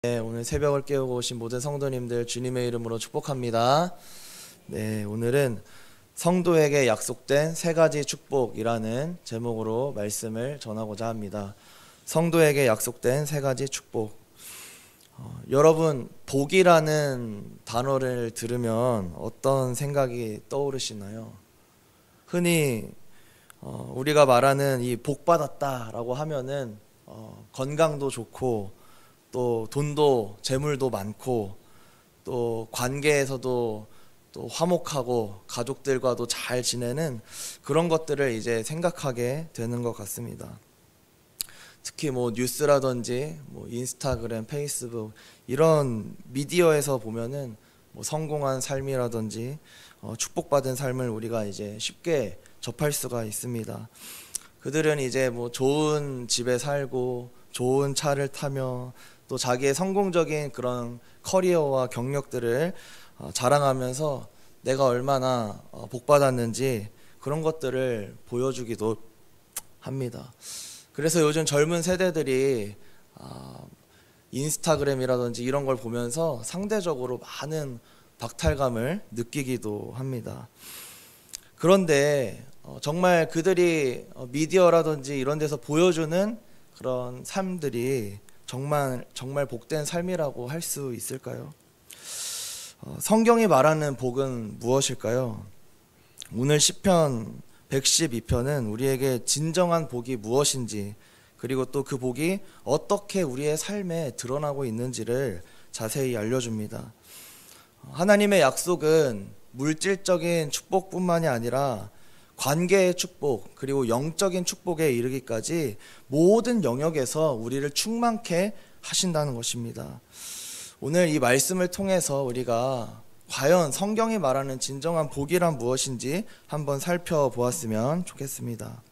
네, 오늘 새벽을 깨우고 오신 모든 성도님들 주님의 이름으로 축복합니다. 네, 오늘은 성도에게 약속된 세 가지 축복이라는 제목으로 말씀을 전하고자 합니다. 성도에게 약속된 세 가지 축복. 여러분, 복이라는 단어를 들으면 어떤 생각이 떠오르시나요? 흔히 우리가 말하는 이 복 받았다라고 하면은 건강도 좋고 또 돈도 재물도 많고 또 관계에서도 또 화목하고 가족들과도 잘 지내는 그런 것들을 이제 생각하게 되는 것 같습니다. 특히 뭐 뉴스라든지 뭐 인스타그램, 페이스북 이런 미디어에서 보면은 뭐 성공한 삶이라든지 축복받은 삶을 우리가 이제 쉽게 접할 수가 있습니다. 그들은 이제 뭐 좋은 집에 살고 좋은 차를 타며 또 자기의 성공적인 그런 커리어와 경력들을 자랑하면서 내가 얼마나 복받았는지 그런 것들을 보여주기도 합니다. 그래서 요즘 젊은 세대들이 인스타그램이라든지 이런 걸 보면서 상대적으로 많은 박탈감을 느끼기도 합니다. 그런데 정말 그들이 미디어라든지 이런 데서 보여주는 그런 삶들이 정말 복된 삶이라고 할 수 있을까요? 성경이 말하는 복은 무엇일까요? 오늘 시편 112편은 우리에게 진정한 복이 무엇인지 그리고 또 그 복이 어떻게 우리의 삶에 드러나고 있는지를 자세히 알려줍니다. 하나님의 약속은 물질적인 축복뿐만이 아니라 관계의 축복 그리고 영적인 축복에 이르기까지 모든 영역에서 우리를 충만케 하신다는 것입니다. 오늘 이 말씀을 통해서 우리가 과연 성경이 말하는 진정한 복이란 무엇인지 한번 살펴보았으면 좋겠습니다.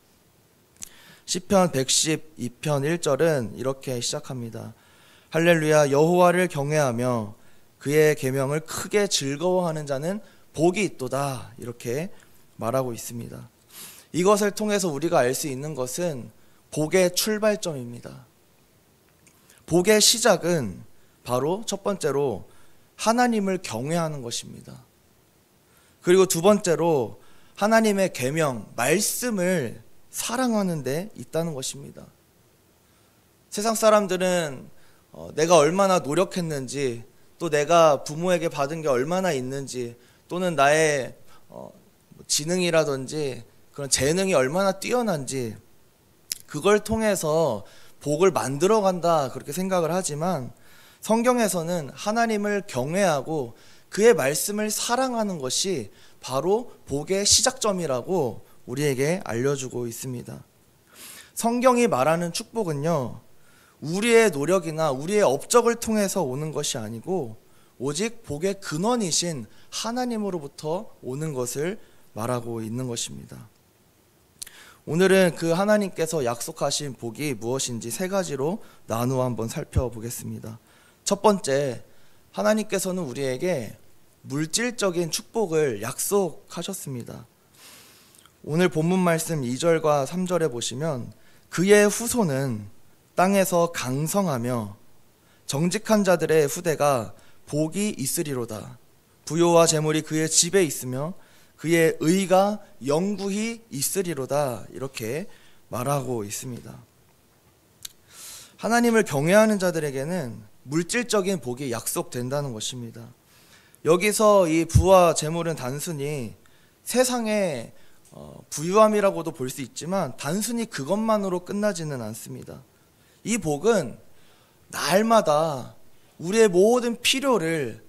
시편 112편 1절은 이렇게 시작합니다. 할렐루야, 여호와를 경외하며 그의 계명을 크게 즐거워하는 자는 복이 있도다, 이렇게 말하고 있습니다. 이것을 통해서 우리가 알 수 있는 것은 복의 출발점입니다. 복의 시작은 바로 첫 번째로 하나님을 경외하는 것입니다. 그리고 두 번째로 하나님의 계명, 말씀을 사랑하는 데 있다는 것입니다. 세상 사람들은 내가 얼마나 노력했는지 또 내가 부모에게 받은 게 얼마나 있는지 또는 나의 지능이라든지 그런 재능이 얼마나 뛰어난지 그걸 통해서 복을 만들어 간다 그렇게 생각을 하지만 성경에서는 하나님을 경외하고 그의 말씀을 사랑하는 것이 바로 복의 시작점이라고 우리에게 알려주고 있습니다. 성경이 말하는 축복은요, 우리의 노력이나 우리의 업적을 통해서 오는 것이 아니고 오직 복의 근원이신 하나님으로부터 오는 것을 말하고 있는 것입니다. 오늘은 그 하나님께서 약속하신 복이 무엇인지 세 가지로 나누어 한번 살펴보겠습니다. 첫 번째, 하나님께서는 우리에게 물질적인 축복을 약속하셨습니다. 오늘 본문 말씀 2절과 3절에 보시면 그의 후손은 땅에서 강성하며 정직한 자들의 후대가 복이 있으리로다. 부요와 재물이 그의 집에 있으며 그의 의가 영구히 있으리로다, 이렇게 말하고 있습니다. 하나님을 경외하는 자들에게는 물질적인 복이 약속된다는 것입니다. 여기서 이 부와 재물은 단순히 세상의 부유함이라고도 볼 수 있지만 단순히 그것만으로 끝나지는 않습니다. 이 복은 날마다 우리의 모든 필요를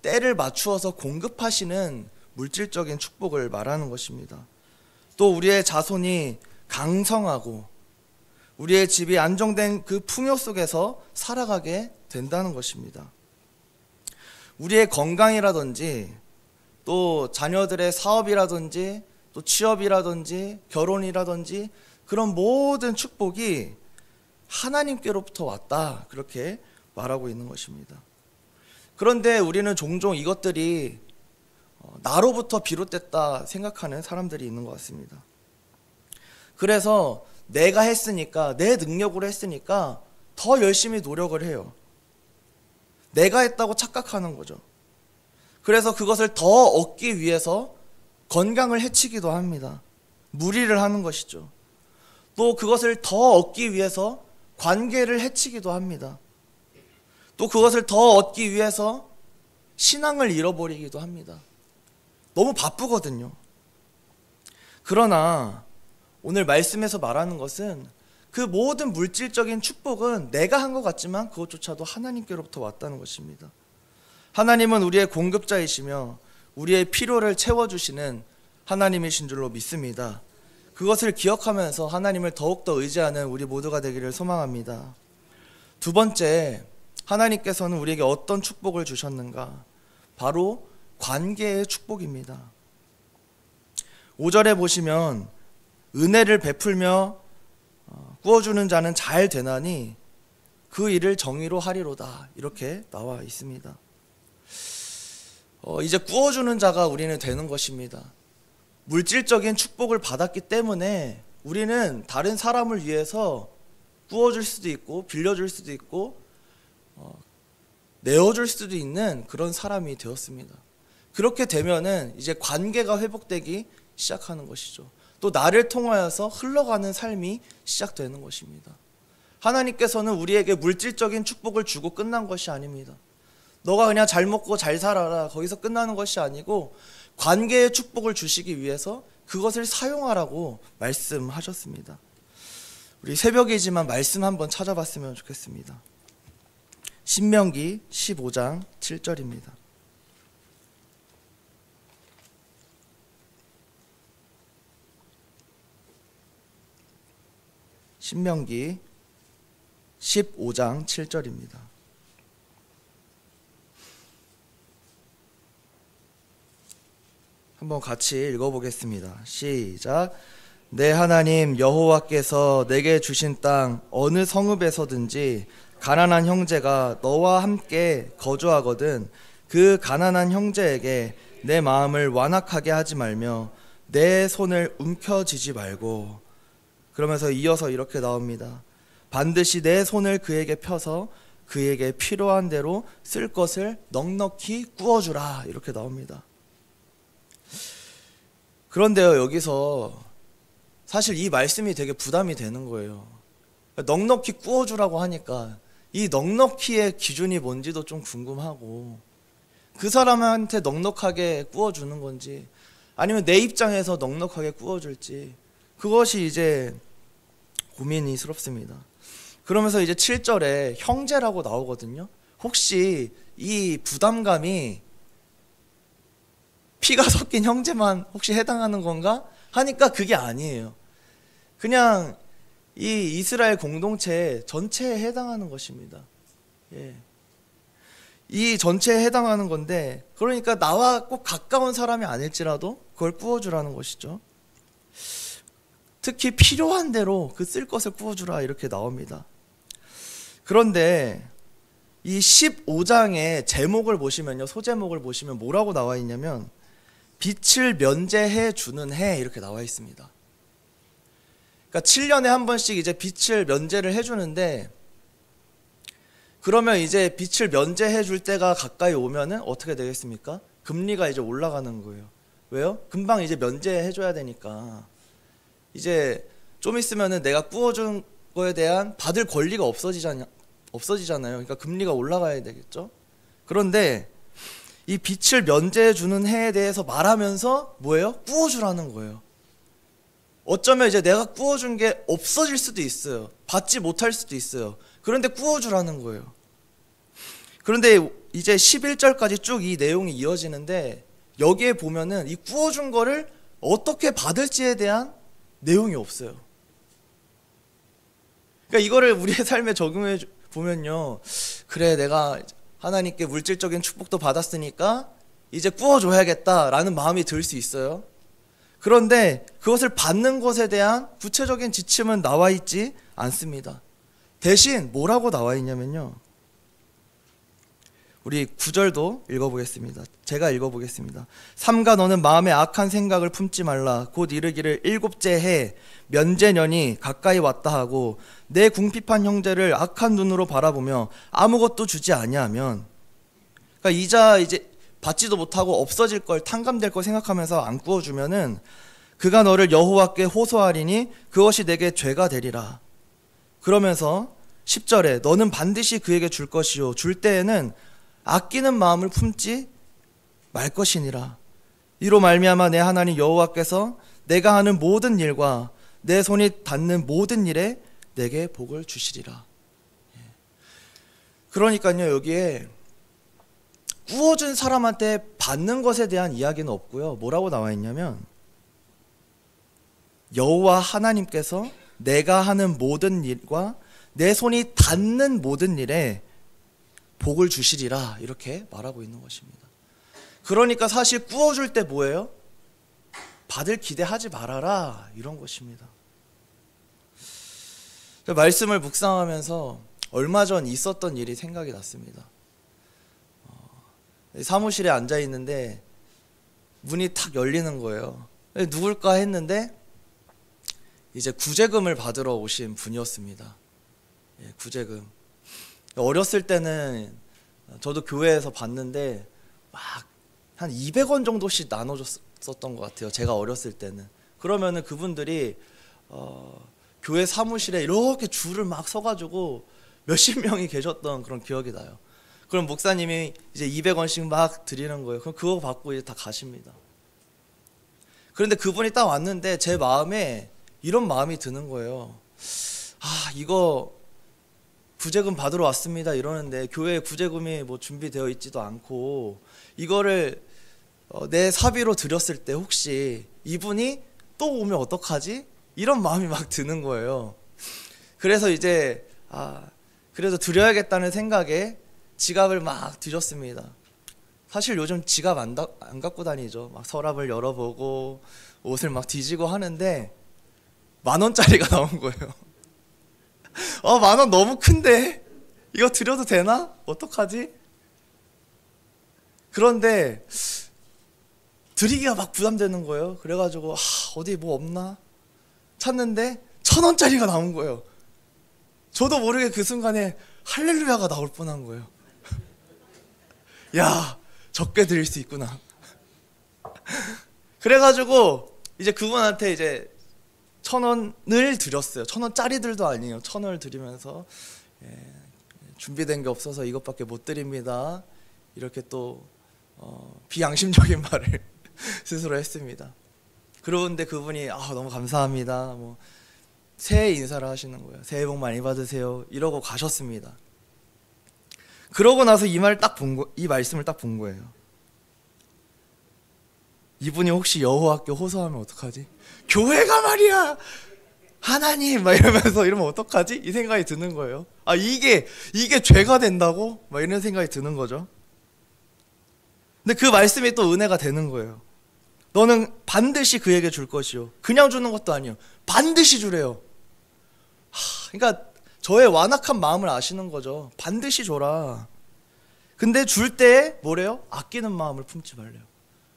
때를 맞추어서 공급하시는 물질적인 축복을 말하는 것입니다. 또 우리의 자손이 강성하고 우리의 집이 안정된 그 풍요 속에서 살아가게 된다는 것입니다. 우리의 건강이라든지 또 자녀들의 사업이라든지 또 취업이라든지 결혼이라든지 그런 모든 축복이 하나님께로부터 왔다, 그렇게 말하고 있는 것입니다. 그런데 우리는 종종 이것들이 나로부터 비롯됐다 생각하는 사람들이 있는 것 같습니다. 그래서 내가 했으니까, 내 능력으로 했으니까 더 열심히 노력을 해요. 내가 했다고 착각하는 거죠. 그래서 그것을 더 얻기 위해서 건강을 해치기도 합니다. 무리를 하는 것이죠. 또 그것을 더 얻기 위해서 관계를 해치기도 합니다. 또 그것을 더 얻기 위해서 신앙을 잃어버리기도 합니다. 너무 바쁘거든요. 그러나 오늘 말씀에서 말하는 것은 그 모든 물질적인 축복은 내가 한 것 같지만 그것조차도 하나님께로부터 왔다는 것입니다. 하나님은 우리의 공급자이시며 우리의 필요를 채워주시는 하나님이신 줄로 믿습니다. 그것을 기억하면서 하나님을 더욱더 의지하는 우리 모두가 되기를 소망합니다. 두 번째, 하나님께서는 우리에게 어떤 축복을 주셨는가? 바로 관계의 축복입니다. 5절에 보시면 은혜를 베풀며 구워주는 자는 잘 되나니 그 일을 정의로 하리로다, 이렇게 나와 있습니다. 이제 구워주는 자가 우리는 되는 것입니다. 물질적인 축복을 받았기 때문에 우리는 다른 사람을 위해서 구워줄 수도 있고 빌려줄 수도 있고 내어줄 수도 있는 그런 사람이 되었습니다. 그렇게 되면은 이제 관계가 회복되기 시작하는 것이죠. 또 나를 통하여서 흘러가는 삶이 시작되는 것입니다. 하나님께서는 우리에게 물질적인 축복을 주고 끝난 것이 아닙니다. 너가 그냥 잘 먹고 잘 살아라, 거기서 끝나는 것이 아니고 관계의 축복을 주시기 위해서 그것을 사용하라고 말씀하셨습니다. 우리 새벽이지만 말씀 한번 찾아봤으면 좋겠습니다. 신명기 15장 7절입니다. 신명기 15장 7절입니다. 한번 같이 읽어보겠습니다. 시작. 내 하나님 여호와께서 내게 주신 땅 어느 성읍에서든지 가난한 형제가 너와 함께 거주하거든 그 가난한 형제에게 내 마음을 완악하게 하지 말며 내 손을 움켜쥐지 말고. 그러면서 이어서 이렇게 나옵니다. 반드시 내 손을 그에게 펴서 그에게 필요한 대로 쓸 것을 넉넉히 구워주라, 이렇게 나옵니다. 그런데요, 여기서 사실 이 말씀이 되게 부담이 되는 거예요. 넉넉히 구워주라고 하니까 이 넉넉히의 기준이 뭔지도 좀 궁금하고, 그 사람한테 넉넉하게 구워주는 건지 아니면 내 입장에서 넉넉하게 구워줄지, 그것이 이제 고민이스럽습니다. 그러면서 이제 7절에 형제라고 나오거든요. 혹시 이 부담감이 피가 섞인 형제만 혹시 해당하는 건가 하니까 그게 아니에요. 그냥 이 이스라엘 공동체 전체에 해당하는 것입니다. 예. 이 전체에 해당하는 건데, 그러니까 나와 꼭 가까운 사람이 아닐지라도 그걸 구워주라는 것이죠. 특히 필요한 대로 그 쓸 것을 구워주라, 이렇게 나옵니다. 그런데 이 15장의 제목을 보시면요, 소제목을 보시면 뭐라고 나와 있냐면 빛을 면제해 주는 해, 이렇게 나와 있습니다. 그러니까 7년에 한 번씩 이제 빛을 면제를 해주는데, 그러면 이제 빛을 면제해 줄 때가 가까이 오면은 어떻게 되겠습니까? 금리가 이제 올라가는 거예요. 왜요? 금방 이제 면제해 줘야 되니까. 이제 좀 있으면은 내가 구워준 거에 대한 받을 권리가 없어지잖아요. 그러니까 금리가 올라가야 되겠죠. 그런데 이 빛을 면제해 주는 해에 대해서 말하면서 뭐예요? 구워주라는 거예요. 어쩌면 이제 내가 구워준 게 없어질 수도 있어요. 받지 못할 수도 있어요. 그런데 구워주라는 거예요. 그런데 이제 11절까지 쭉 이 내용이 이어지는데, 여기에 보면은 이 구워준 거를 어떻게 받을지에 대한 내용이 없어요. 그러니까 이거를 우리의 삶에 적용해 보면요, 그래, 내가 하나님께 물질적인 축복도 받았으니까 이제 구워줘야겠다라는 마음이 들 수 있어요. 그런데 그것을 받는 것에 대한 구체적인 지침은 나와 있지 않습니다. 대신 뭐라고 나와 있냐면요, 우리 9절도 읽어보겠습니다. 제가 읽어보겠습니다. 삼가 너는 마음에 악한 생각을 품지 말라. 곧 이르기를 일곱째 해 면제년이 가까이 왔다 하고 내 궁핍한 형제를 악한 눈으로 바라보며 아무것도 주지 아니하면 그러니까 이자 이제 받지도 못하고 없어질 걸, 탕감될 걸 생각하면서 안 구워주면은 그가 너를 여호와께 호소하리니 그것이 내게 죄가 되리라. 그러면서 10절에 너는 반드시 그에게 줄 것이요 줄 때에는 아끼는 마음을 품지 말 것이니라. 이로 말미암아 내 하나님 여호와께서 내가 하는 모든 일과 내 손이 닿는 모든 일에 내게 복을 주시리라. 그러니까요, 여기에 구워준 사람한테 받는 것에 대한 이야기는 없고요. 뭐라고 나와 있냐면 여호와 하나님께서 내가 하는 모든 일과 내 손이 닿는 모든 일에 복을 주시리라, 이렇게 말하고 있는 것입니다. 그러니까 사실 구워줄 때 뭐예요? 받을 기대하지 말아라, 이런 것입니다. 말씀을 묵상하면서 얼마 전 있었던 일이 생각이 났습니다. 사무실에 앉아 있는데 문이 탁 열리는 거예요. 누굴까 했는데 이제 구제금을 받으러 오신 분이었습니다. 구제금. 어렸을 때는 저도 교회에서 받는데 막 한 200원 정도씩 나눠줬었던 것 같아요. 제가 어렸을 때는. 그러면은 그분들이 교회 사무실에 이렇게 줄을 막 서가지고 몇십 명이 계셨던 그런 기억이 나요. 그럼 목사님이 이제 200원씩 막 드리는 거예요. 그럼 그거 받고 이제 다 가십니다. 그런데 그분이 딱 왔는데 제 마음에 이런 마음이 드는 거예요. 아, 이거 구제금 받으러 왔습니다 이러는데 교회에 구제금이 뭐 준비되어 있지도 않고 이거를 내 사비로 드렸을 때 혹시 이분이 또 오면 어떡하지? 이런 마음이 막 드는 거예요. 그래서 이제 그래도 드려야겠다는 생각에 지갑을 막 뒤졌습니다. 사실 요즘 지갑 안 갖고 다니죠. 막 서랍을 열어보고 옷을 막 뒤지고 하는데 10,000원짜리가 나온 거예요. 10,000원 너무 큰데 이거 드려도 되나? 어떡하지? 그런데 드리기가 막 부담되는 거예요. 그래가지고 어디 뭐 없나 찾는데 1,000원짜리가 나온 거예요. 저도 모르게 그 순간에 할렐루야가 나올 뻔한 거예요. 야, 적게 드릴 수 있구나. 그래가지고 이제 그분한테 이제 1,000원을 드렸어요. 1,000원짜리들도 아니에요. 1,000원을 드리면서 준비된 게 없어서 이것밖에 못 드립니다. 이렇게 또 비양심적인 말을 스스로 했습니다. 그런데 그분이 너무 감사합니다. 뭐 새해 인사를 하시는 거예요. 새해 복 많이 받으세요. 이러고 가셨습니다. 그러고 나서 이 말씀을 딱 본 거예요. 이분이 혹시 여호와께 호소하면 어떡하지? 교회가 말이야 하나님 막 이러면서 이러면 어떡하지? 이 생각이 드는 거예요. 이게 죄가 된다고? 막 이런 생각이 드는 거죠. 근데 그 말씀이 또 은혜가 되는 거예요. 너는 반드시 그에게 줄 것이요. 그냥 주는 것도 아니에요. 반드시 주래요. 그러니까 저의 완악한 마음을 아시는 거죠. 반드시 줘라. 근데 줄 때 뭐래요? 아끼는 마음을 품지 말래요.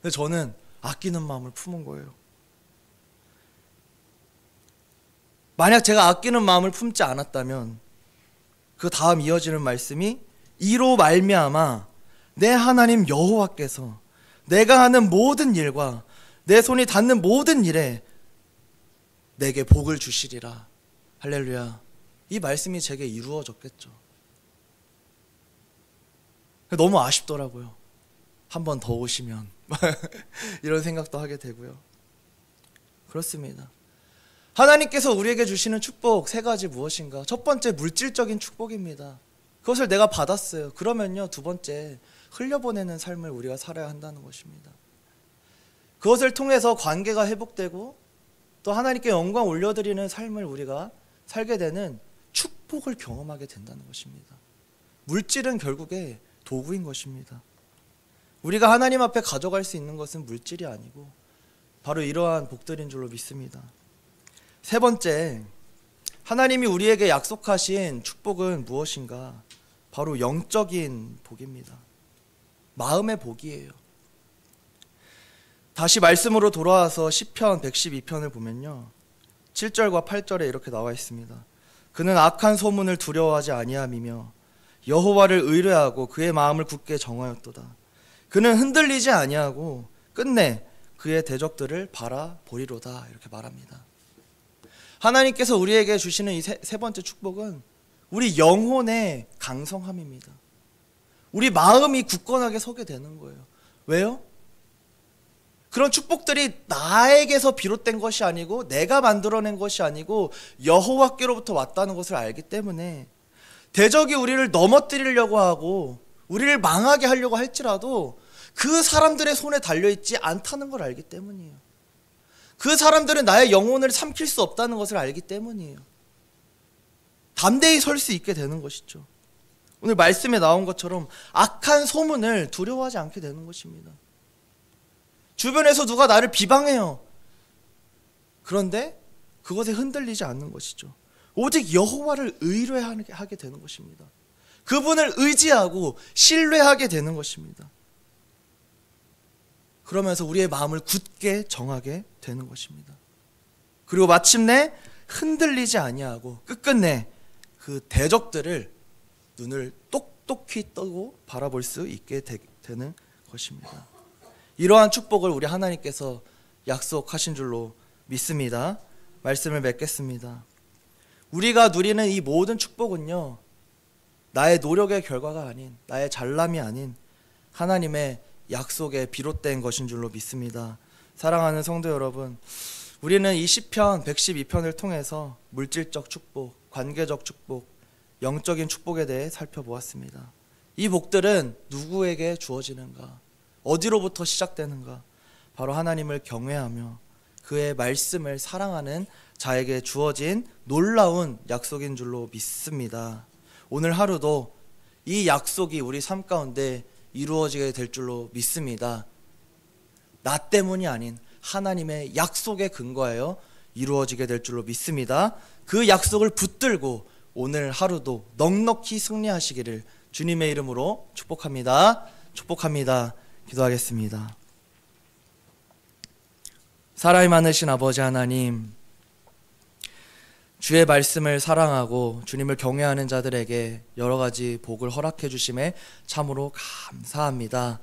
근데 저는 아끼는 마음을 품은 거예요. 만약 제가 아끼는 마음을 품지 않았다면 그 다음 이어지는 말씀이 이로 말미암아 내 하나님 여호와께서 내가 하는 모든 일과 내 손이 닿는 모든 일에 내게 복을 주시리라. 할렐루야. 이 말씀이 제게 이루어졌겠죠. 너무 아쉽더라고요. 한 번 더 오시면 이런 생각도 하게 되고요. 그렇습니다. 하나님께서 우리에게 주시는 축복 3가지 무엇인가? 첫 번째, 물질적인 축복입니다. 그것을 내가 받았어요. 그러면요, 두 번째, 흘려보내는 삶을 우리가 살아야 한다는 것입니다. 그것을 통해서 관계가 회복되고 또 하나님께 영광 올려드리는 삶을 우리가 살게 되는 축복을 경험하게 된다는 것입니다. 물질은 결국에 도구인 것입니다. 우리가 하나님 앞에 가져갈 수 있는 것은 물질이 아니고 바로 이러한 복들인 줄로 믿습니다. 세 번째, 하나님이 우리에게 약속하신 축복은 무엇인가? 바로 영적인 복입니다. 마음의 복이에요. 다시 말씀으로 돌아와서 시편 112편을 보면요, 7절과 8절에 이렇게 나와 있습니다. 그는 악한 소문을 두려워하지 아니함이며 여호와를 의뢰하고 그의 마음을 굳게 정하였도다. 그는 흔들리지 아니하고 끝내 그의 대적들을 바라보리로다. 이렇게 말합니다. 하나님께서 우리에게 주시는 이 세 번째 축복은 우리 영혼의 강성함입니다. 우리 마음이 굳건하게 서게 되는 거예요. 왜요? 그런 축복들이 나에게서 비롯된 것이 아니고 내가 만들어낸 것이 아니고 여호와께로부터 왔다는 것을 알기 때문에 대적이 우리를 넘어뜨리려고 하고 우리를 망하게 하려고 할지라도 그 사람들의 손에 달려있지 않다는 걸 알기 때문이에요. 그 사람들은 나의 영혼을 삼킬 수 없다는 것을 알기 때문이에요. 담대히 설 수 있게 되는 것이죠. 오늘 말씀에 나온 것처럼 악한 소문을 두려워하지 않게 되는 것입니다. 주변에서 누가 나를 비방해요. 그런데 그것에 흔들리지 않는 것이죠. 오직 여호와를 의뢰하게 되는 것입니다. 그분을 의지하고 신뢰하게 되는 것입니다. 그러면서 우리의 마음을 굳게 정하게 되는 것입니다. 그리고 마침내 흔들리지 아니하고 끝끝내 그 대적들을 눈을 똑똑히 뜨고 바라볼 수 있게 되는 것입니다. 이러한 축복을 우리 하나님께서 약속하신 줄로 믿습니다. 말씀을 맺겠습니다. 우리가 누리는 이 모든 축복은요, 나의 노력의 결과가 아닌, 나의 잘남이 아닌 하나님의 약속에 비롯된 것인 줄로 믿습니다. 사랑하는 성도 여러분, 우리는 이 시편 112편을 통해서 물질적 축복, 관계적 축복, 영적인 축복에 대해 살펴보았습니다. 이 복들은 누구에게 주어지는가? 어디로부터 시작되는가? 바로 하나님을 경외하며 그의 말씀을 사랑하는 자에게 주어진 놀라운 약속인 줄로 믿습니다. 오늘 하루도 이 약속이 우리 삶 가운데 이루어지게 될 줄로 믿습니다. 나 때문이 아닌 하나님의 약속에 근거하여 이루어지게 될 줄로 믿습니다. 그 약속을 붙들고 오늘 하루도 넉넉히 승리하시기를 주님의 이름으로 축복합니다. 축복합니다. 기도하겠습니다. 사랑이 많으신 아버지 하나님, 주의 말씀을 사랑하고 주님을 경외하는 자들에게 여러 가지 복을 허락해 주심에 참으로 감사합니다.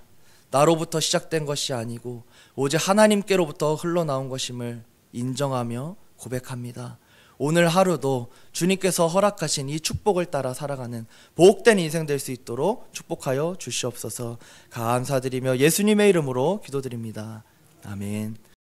나로부터 시작된 것이 아니고 오직 하나님께로부터 흘러나온 것임을 인정하며 고백합니다. 오늘 하루도 주님께서 허락하신 이 축복을 따라 살아가는 복된 인생 될 수 있도록 축복하여 주시옵소서. 감사드리며 예수님의 이름으로 기도드립니다. 아멘.